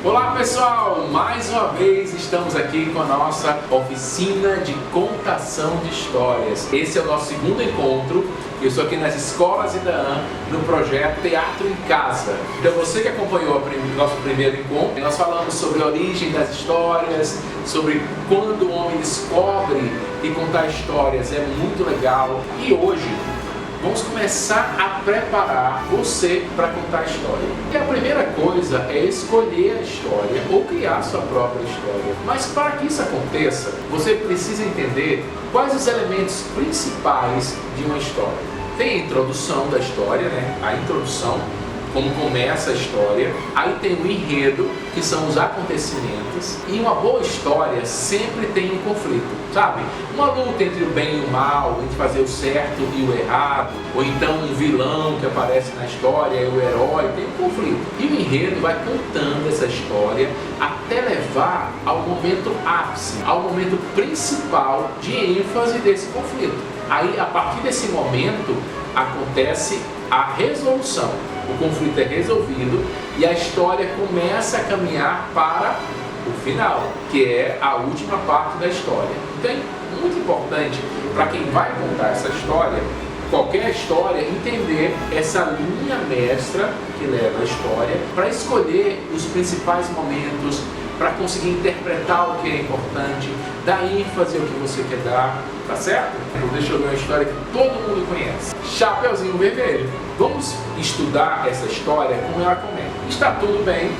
Olá pessoal, mais uma vez estamos aqui com a nossa oficina de contação de histórias. Esse é o nosso segundo encontro. Eu estou aqui nas Escolas Idaan, no projeto Teatro em Casa. Então você que acompanhou o nosso primeiro encontro, nós falamos sobre a origem das histórias, sobre quando o homem descobre que contar histórias é muito legal. E hoje vamos começar a preparar você para contar a história. E a primeira coisa é escolher a história ou criar sua própria história. Mas para que isso aconteça, você precisa entender quais os elementos principais de uma história. Tem a introdução da história, né? A introdução, como começa a história. Aí tem o enredo, que são os acontecimentos. E uma boa história sempre tem um conflito, sabe? Uma luta entre o bem e o mal, entre fazer o certo e o errado. Ou então um vilão que aparece na história e o herói, tem um conflito. E o enredo vai contando essa história até levar ao momento ápice, ao momento principal de ênfase desse conflito. Aí, a partir desse momento, acontece a resolução. O conflito é resolvido e a história começa a caminhar para o final, que é a última parte da história. Então é muito importante para quem vai contar essa história, qualquer história, entender essa linha mestra que leva a história para escolher os principais momentos, para conseguir interpretar o que é importante, dar ênfase ao que você quer dar, tá certo? Deixa eu ver uma história que todo mundo conhece. Chapeuzinho Vermelho. Vamos estudar essa história como ela começa. Está tudo bem,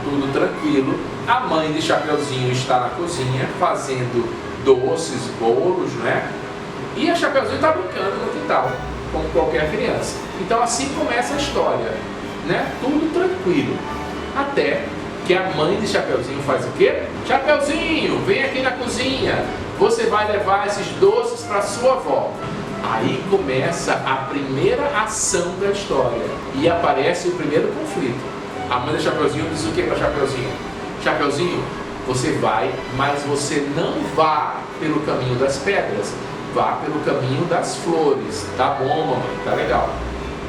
tudo tranquilo. A mãe de Chapeuzinho está na cozinha fazendo doces, bolos, né? E a Chapeuzinho está brincando no quintal, como qualquer criança. Então assim começa a história, né? Tudo tranquilo. Até que a mãe de Chapeuzinho faz o quê? Chapeuzinho, vem aqui na cozinha. Você vai levar esses doces para sua avó. Aí começa a primeira ação da história e aparece o primeiro conflito. A mãe de Chapeuzinho diz o que para Chapeuzinho? Chapeuzinho, você vai, mas você não vá pelo caminho das pedras, vá pelo caminho das flores. Tá bom, mamãe, tá legal.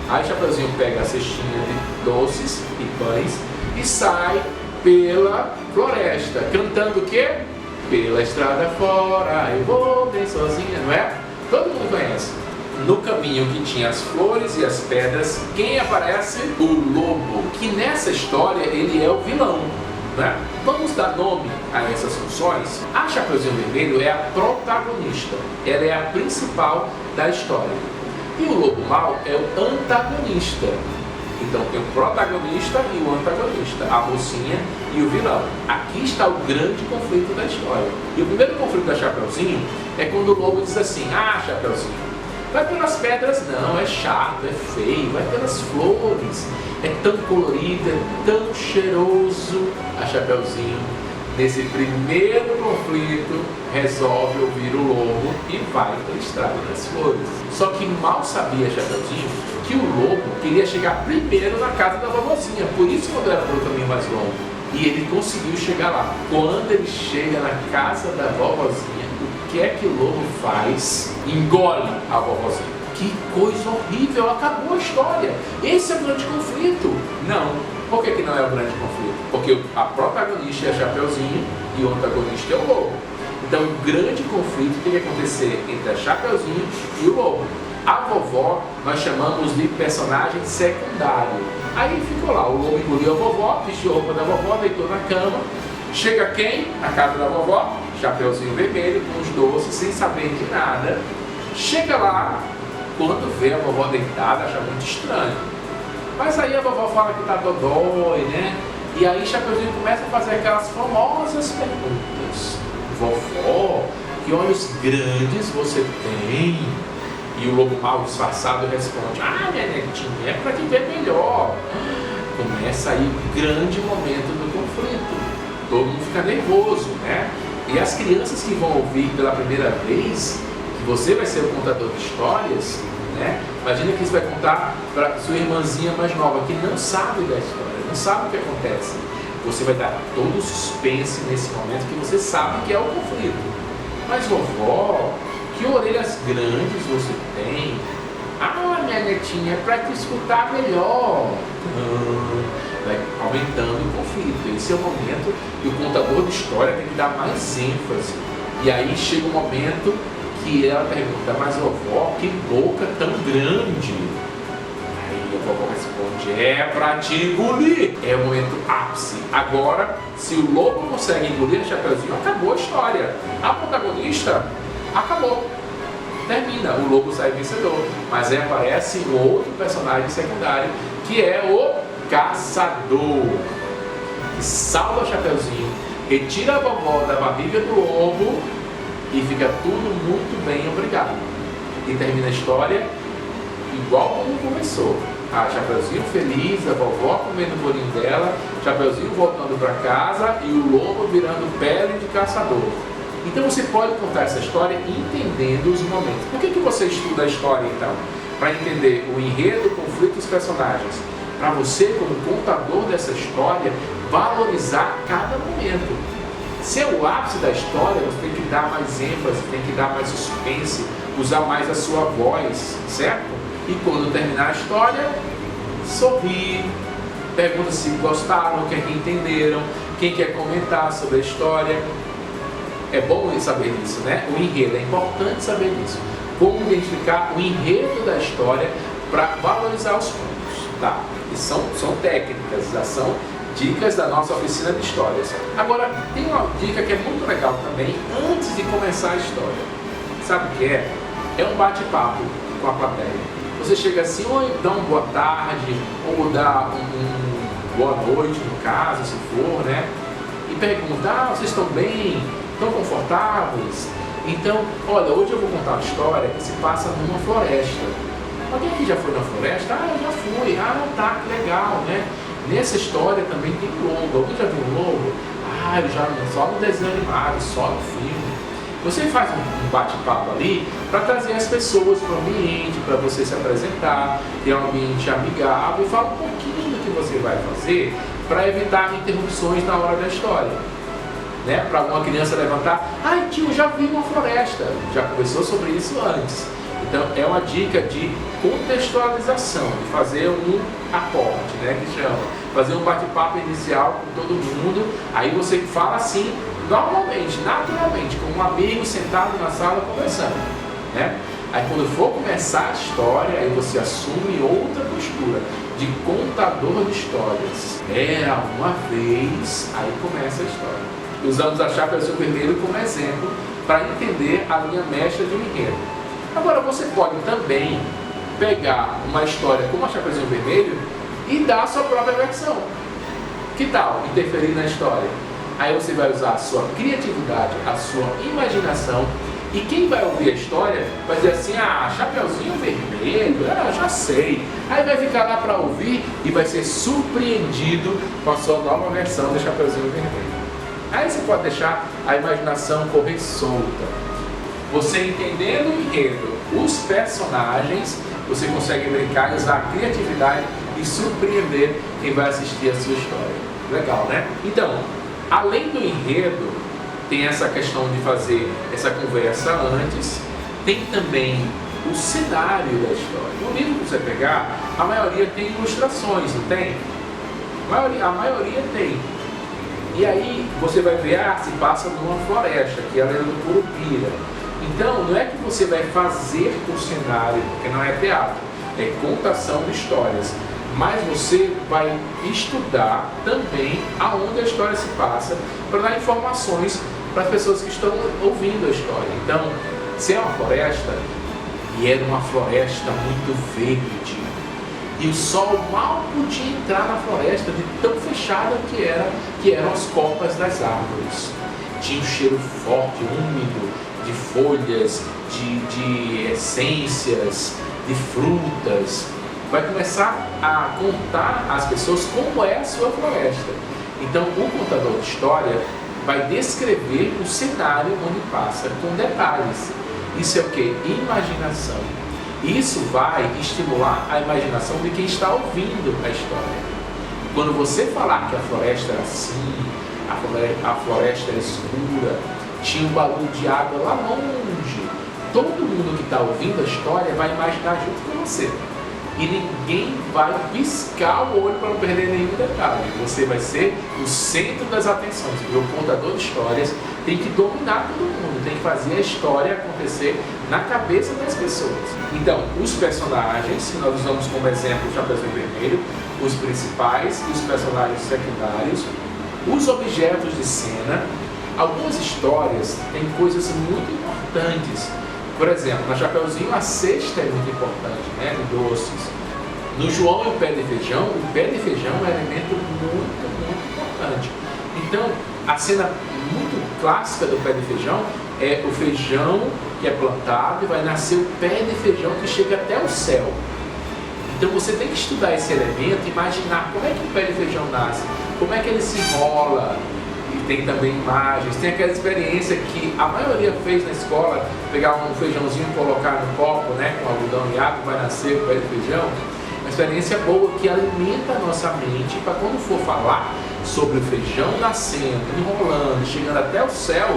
Aí Chapeuzinho pega a cestinha de doces e pães e sai pela floresta, cantando o quê? Pela estrada fora, eu vou bem sozinha, não é? Todo mundo conhece. No caminho que tinha as flores e as pedras, quem aparece? O lobo, que nessa história ele é o vilão, né? Vamos dar nome a essas funções. A Chapeuzinho Vermelho é a protagonista, ela é a principal da história. E o lobo mau é o antagonista. Então tem o protagonista e o antagonista, a mocinha e o vilão. Aqui está o grande conflito da história. E o primeiro conflito da Chapeuzinho é quando o lobo diz assim: ah, Chapeuzinho, vai pelas pedras não, é chato, é feio, vai pelas flores, é tão colorido, é tão cheiroso. A Chapeuzinho, nesse primeiro conflito, resolve ouvir o lobo e vai pela estrada das flores. Só que mal sabia Chapeuzinho que o lobo queria chegar primeiro na casa da vovozinha, por isso quando era pelo caminho mais longo. E ele conseguiu chegar lá. Quando ele chega na casa da vovozinha, o que é que o lobo faz? Engole a vovozinha. Que coisa horrível, acabou a história. Esse é o grande conflito. Não. Por que não é o grande conflito? Porque a protagonista é a Chapeuzinho e o antagonista é o lobo. Então o grande conflito tem que acontecer entre a Chapeuzinho e o lobo. A vovó nós chamamos de personagem secundário. Aí ficou lá, o lobo engoliu a vovó, vestiu a roupa da vovó, deitou na cama. Chega quem? Na casa da vovó, Chapeuzinho Vermelho, com os doces, sem saber de nada. Chega lá, quando vê a vovó deitada, acha muito estranho. Mas aí a vovó fala que tá dodói, né? E aí Chapeuzinho começa a fazer aquelas famosas perguntas. Vovó, que olhos grandes você tem? E o lobo mau disfarçado responde: ah, minha netinha, é para te ver melhor. Começa aí o grande momento do conflito. Todo mundo fica nervoso, né? E as crianças que vão ouvir pela primeira vez que você vai ser o contador de histórias, né? Imagina que você vai contar para sua irmãzinha mais nova que não sabe da história, não sabe o que acontece. Você vai dar todo o suspense nesse momento que você sabe que é o conflito. Mas vovó, que orelhas grandes você tem? Ah, minha netinha, é para te escutar melhor. vai aumentando o conflito. Esse é o momento que o contador de história tem que dar mais ênfase. E aí chega um momento que ela pergunta, mas vovó, que boca tão grande? Aí a vovó responde, é pra te engolir. É o momento ápice. Agora, se o lobo consegue engolir a Chapeuzinho, acabou a história. A protagonista acabou. Termina, o lobo sai vencedor. Mas aí aparece um outro personagem secundário, que é o caçador, que salva o Chapeuzinho, retira a vovó da barriga do lobo e fica tudo muito bem, obrigado. E termina a história igual como começou. A Chapeuzinho feliz, a vovó comendo o bolinho dela, Chapeuzinho voltando para casa e o lobo virando pele de caçador. Então você pode contar essa história entendendo os momentos. Por que você estuda a história então? Para entender o enredo, o conflito dos personagens. Para você, como contador dessa história, valorizar cada momento. Se é o ápice da história, você tem que dar mais ênfase, tem que dar mais suspense, usar mais a sua voz, certo? E quando terminar a história, sorrir, pergunta se gostaram, o que é que entenderam, quem quer comentar sobre a história. É bom saber disso, né? O enredo, é importante saber disso. Como identificar o enredo da história para valorizar os pontos, tá? E são técnicas, já são dicas da nossa oficina de histórias. Agora, tem uma dica que é muito legal também, antes de começar a história. Sabe o que é? É um bate-papo com a plateia. Você chega assim, ou dá uma boa tarde, ou dá boa noite, no caso, se for, né? E pergunta, vocês estão bem? Estão confortáveis? Então, olha, hoje eu vou contar uma história que se passa numa floresta. Alguém aqui já foi na floresta? Ah, eu já fui. Ah, tá, que legal, né? Nessa história também tem lobo. Alguém já viu um lobo? Ah, eu já só no desenho animado, só no filme. Você faz um bate-papo ali para trazer as pessoas para o ambiente, para você se apresentar, ter um ambiente amigável e fala um pouquinho do que você vai fazer para evitar interrupções na hora da história. Né? Para uma criança levantar, ai tio, já vi uma floresta, já conversou sobre isso antes. Então é uma dica de contextualização, de fazer um aporte, né, que chama, fazer um bate-papo inicial com todo mundo, aí você fala assim, normalmente, naturalmente, como um amigo sentado na sala conversando, né? Aí quando for começar a história, aí você assume outra postura de contador de histórias. Era uma vez, aí começa a história. Usamos a Chapeuzinho Vermelho como exemplo para entender a linha mestra de um enredo. Agora você pode também pegar uma história como a Chapeuzinho Vermelho e dar a sua própria versão. Que tal interferir na história? Aí você vai usar a sua criatividade, a sua imaginação, e quem vai ouvir a história vai dizer assim, ah, Chapeuzinho Vermelho, já sei. Aí vai ficar lá para ouvir e vai ser surpreendido com a sua nova versão de Chapeuzinho Vermelho. Aí você pode deixar a imaginação correr solta. Você entendendo o enredo, os personagens, você consegue brincar e usar a criatividade e surpreender quem vai assistir a sua história. Legal, né? Então, além do enredo, tem essa questão de fazer essa conversa antes, tem também o cenário da história. No livro que você pegar, a maioria tem ilustrações, não tem? A maioria tem. E aí você vai ver, se passa numa floresta, que ela é do Curupira. Então, não é que você vai fazer o cenário, porque não é teatro, é contação de histórias. Mas você vai estudar também aonde a história se passa, para dar informações para as pessoas que estão ouvindo a história. Então, se é uma floresta, e era uma floresta muito verde, e o sol mal podia entrar na floresta de tão fechada que eram as copas das árvores. Tinha um cheiro forte, úmido, de folhas, de essências, de frutas. Vai começar a contar às pessoas como é a sua floresta. Então, o contador de história vai descrever o cenário onde passa, com detalhes. Isso é o que? Imaginação. Isso vai estimular a imaginação de quem está ouvindo a história. Quando você falar que a floresta era assim, a floresta era escura, tinha um barulho de água lá longe, todo mundo que está ouvindo a história vai imaginar junto com você. e ninguém vai piscar o olho para não perder nenhum detalhe. Você vai ser o centro das atenções. E o contador de histórias tem que dominar todo mundo, tem que fazer a história acontecer na cabeça das pessoas. Então, os personagens, que nós usamos como exemplo o Chapeuzinho Vermelho, os principais e os personagens secundários, os objetos de cena. Algumas histórias têm coisas muito importantes. Por exemplo, na Chapeuzinho a cesta é muito importante, né, de doces. No João e o pé de feijão é um elemento muito importante. Então, a cena muito clássica do pé de feijão é o feijão que é plantado e vai nascer o pé de feijão que chega até o céu. Então você tem que estudar esse elemento, imaginar como é que o pé de feijão nasce, como é que ele se enrola. E tem também imagens, tem aquela experiência que a maioria fez na escola, pegar um feijãozinho e colocar no copo, né, com algodão e água, vai nascer o pé de feijão. Uma experiência boa que alimenta a nossa mente para quando for falar sobre o feijão nascendo, enrolando, chegando até o céu,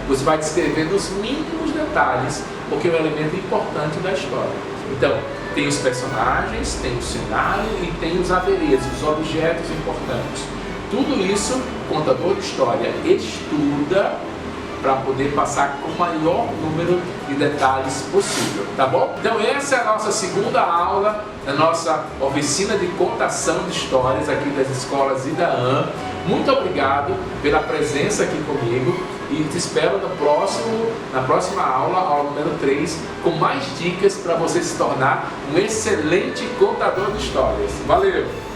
você vai descrever nos mínimos detalhes, porque é um elemento importante da história. Então, tem os personagens, tem o cenário e tem os adereços, os objetos importantes. Tudo isso, o contador de história estuda para poder passar com o maior número de detalhes possível, tá bom? Então essa é a nossa segunda aula da nossa oficina de contação de histórias aqui das escolas Idaan. Muito obrigado pela presença aqui comigo e te espero na próxima aula, aula número 3, com mais dicas para você se tornar um excelente contador de histórias. Valeu!